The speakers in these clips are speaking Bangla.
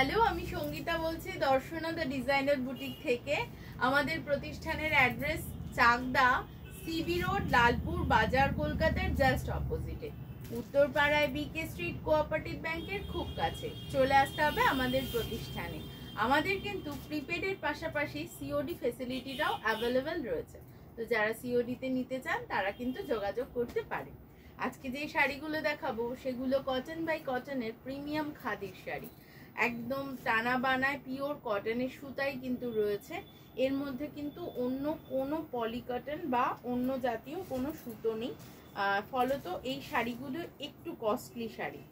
হ্যালো, আমি সঙ্গীতা বলছি দর্শনা দ্য ডিজাইনার বুটিক থেকে। আমাদের প্রতিষ্ঠানের address Chakdah C B road, Lalpur Bazar, কলকাতার জাস্ট অপোজিটে, উত্তরপাড়ায় বিকে স্ট্রিট কোঅপারেটিভ ব্যাংকের খুব কাছে। চলে আসতে হবে আমাদের প্রতিষ্ঠানে। আমাদের কিন্তু প্রিপেডের পাশাপাশি সিওডি ফেসিলিটিটাও অ্যাভেলেবেল রয়েছে। তো যারা সিওডিতে নিতে চান তারা কিন্তু যোগাযোগ করতে পারে। আজকে যে শাড়িগুলো দেখাবো সেগুলো কটন বাই কটনের প্রিমিয়াম খাদির শাড়ি, একদম টানা বানায় পিওর কটনের সুতাই কিন্তু রয়েছে। এর মধ্যে কিন্তু অন্য কোনো পলিকটন বা অন্য জাতীয় কোনো সুতো নেই। ফলত এই শাড়িগুলো একটু কস্টলি শাড়ি।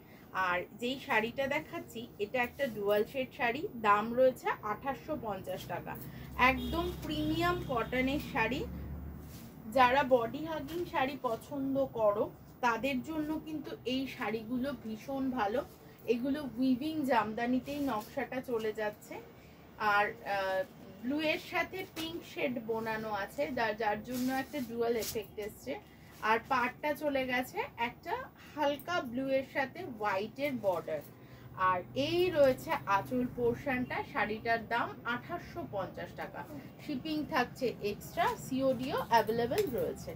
আর যেই শাড়িটা দেখাচ্ছি এটা একটা ডুয়াল শেড শাড়ি, দাম রয়েছে 2850 টাকা। একদম প্রিমিয়াম কটনের শাড়ি। যারা বডি হাগিং শাড়ি পছন্দ করো তাদের জন্য কিন্তু এই শাড়িগুলো ভীষণ ভালো। এগুলো উইভিং জামদানিতেই নকশাটা চলে যাচ্ছে, আর ব্লু এর সাথে পিঙ্ক শেড বোনানো আছে, যার জন্য একটা ডুয়াল এফেক্ট এসছে। আর পাড়টা চলে গেছে একটা হালকা ব্লু এর সাথে হোয়াইটের বর্ডার। আর এই রয়েছে আঁচল পোর্শনটা। শাড়িটার দাম 2850 টাকা। শিপিং থাকছে এক্সট্রা, সিওডিও অ্যাভেলেবেল রয়েছে।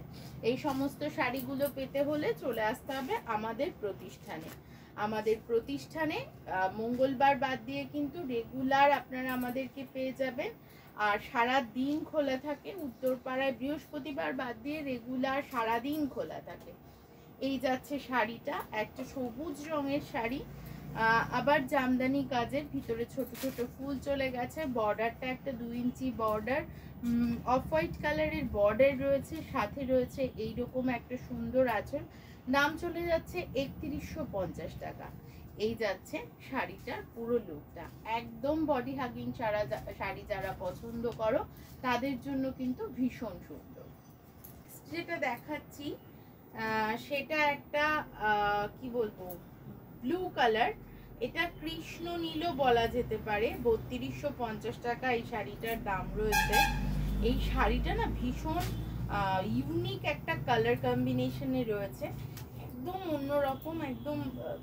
এই সমস্ত শাড়িগুলো পেতে হলে চলে আসতে হবে আমাদের প্রতিষ্ঠানে। আমাদের প্রতিষ্ঠানে মঙ্গলবার বাদ দিয়ে কিন্তু রেগুলার আপনারা আমাদেরকে পেয়ে যাবেন। আর সারা দিন খোলা থাকে। উত্তরপাড়ায় বৃহস্পতিবার বাদ দিয়ে রেগুলার সারাদিন খোলা থাকে। এই যাচ্ছে শাড়িটা, একটা সবুজ রঙের শাড়ি, আবার জামদানি কাজের ভিতরে ছোট ছোট ফুল চলে গেছে। বর্ডারটা একটা 2 ইঞ্চি বর্ডার, অফ হোয়াইট কালারের বর্ডার রয়েছে, সাথে রয়েছে এইরকম একটা সুন্দর আঁচল। দাম চলে যাচ্ছে 3150 টাকা। এই যাচ্ছে শাড়িটার পুরো লুকটা। একদম বডি হাগিং শাড়ি যারা পছন্দ করো তাদের জন্য কিন্তু ভীষণ সুন্দর। যেটা দেখাচ্ছি সেটা একটা কি বলবো, ব্লু কালার। এটা কৃষ্ণ নীলও বলা যেতে পারে। 3250 টাকা এই শাড়িটার দাম রয়েছে। এই শাড়িটা না ভীষণ ইউনিক একটা কালার কম্বিনেশনে রয়েছে, একদম অন্যরকম, একদম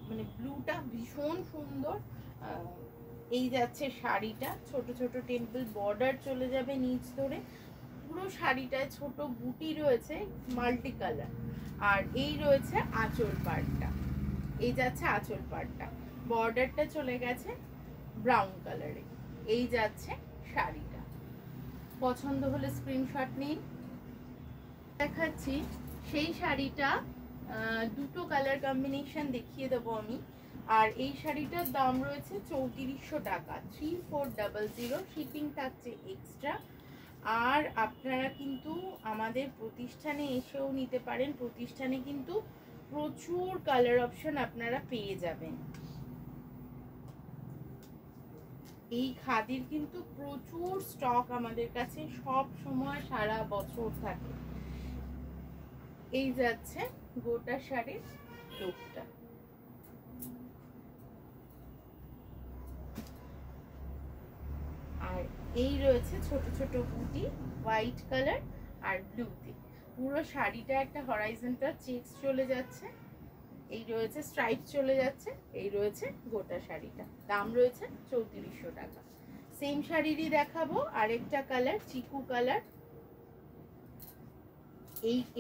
মানে ব্লুটা ভীষণ সুন্দর। এই যাচ্ছে শাড়িটা, ছোট ছোট টেম্পল বর্ডার চলে যাবে নিচ ধরে। পুরো শাড়িটায় ছোট বুটি রয়েছে মাল্টি কালার। আর এই রয়েছে আঁচল পাড়টা। এই যাচ্ছে আঁচল পাড়টা, বর্ডারটা চলে গেছে ব্রাউন কালারে। এই যাচ্ছে শাড়িটা। পছন্দ হলে স্ক্রিনশট নিন। দেখাচ্ছি সেই শাড়িটা, দুটো কালার কম্বিনেশন দেখিয়ে দেবো আমি। আর এই শাড়িটার দাম রয়েছে 3400 টাকা, 3400। শিপিং থাকছে এক্সট্রা। আর আপনারা কিন্তু আমাদের প্রতিষ্ঠানে এসেও নিতে পারেন। প্রতিষ্ঠানে কিন্তু প্রচুর কালার অপশন আপনারা পেয়ে যাবেন। এই খাদির কিন্তু প্রচুর স্টক আমাদের কাছে সব সময় সারা বছর থাকে। এই যাচ্ছে গোটা শাড়ির লুকটা। আর এই রয়েছে ছোট ছোট বুটি, হোয়াইট কালার আর ব্লুতে। পুরো শাড়িটা একটা হরাইজন্টাল চেকস চলে যাচ্ছে, এই রয়েছে স্ট্রাইপ চলে যাচ্ছে, এই রয়েছে গোটা শাড়িটা। দাম রয়েছে 3400 টাকা। সেম শাড়িরই দেখাবো আরেকটা কালার, চিকু কালার।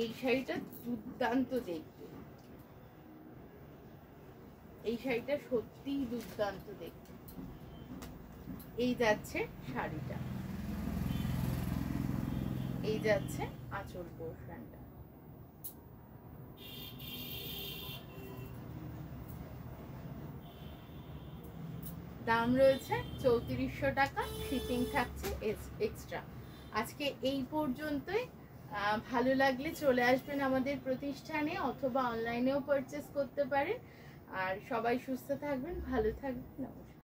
এই শাড়িটা দুর্দান্ত দেখতে। এই শাড়িটা সত্যিই দুর্দান্ত দেখতে। এই যাচ্ছে শাড়িটা, এই যাচ্ছে আঁচল পোর্শনটা। দাম রয়েছে 3400 টাকা। শিপিং থাকছে এক্সট্রা। আজকে এই পর্যন্তই। ভালো লাগলে চলে আসবেন আমাদের প্রতিষ্ঠানে, অথবা অনলাইনেও পারচেস করতে পারেন। আর সবাই সুস্থ থাকবেন, ভালো থাকবেন। নমস্কার।